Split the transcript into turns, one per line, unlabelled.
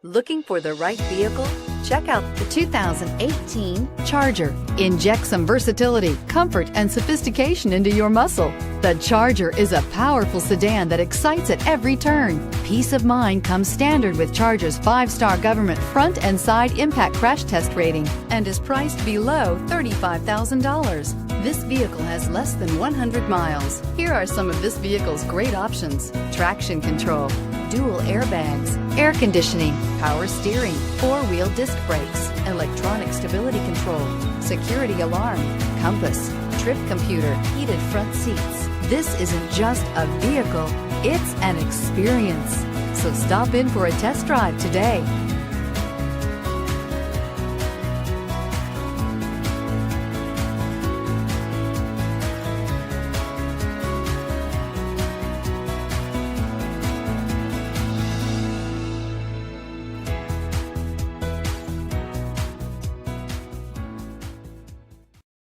Looking for the right vehicle? Check out the 2018 Charger. Inject some versatility, comfort, and sophistication into your muscle. The Charger is a powerful sedan that excites at every turn. Peace of mind comes standard with Charger's 5-star government front and side impact crash test rating and is priced below $35,000. This vehicle has less than 100 miles. Here are some of this vehicle's great options: traction control, dual airbags, air conditioning, power steering, 4-wheel disc brakes, electronic stability control, security alarm, compass, trip computer, heated front seats. This isn't just a vehicle, it's an experience. So stop in for a test drive today.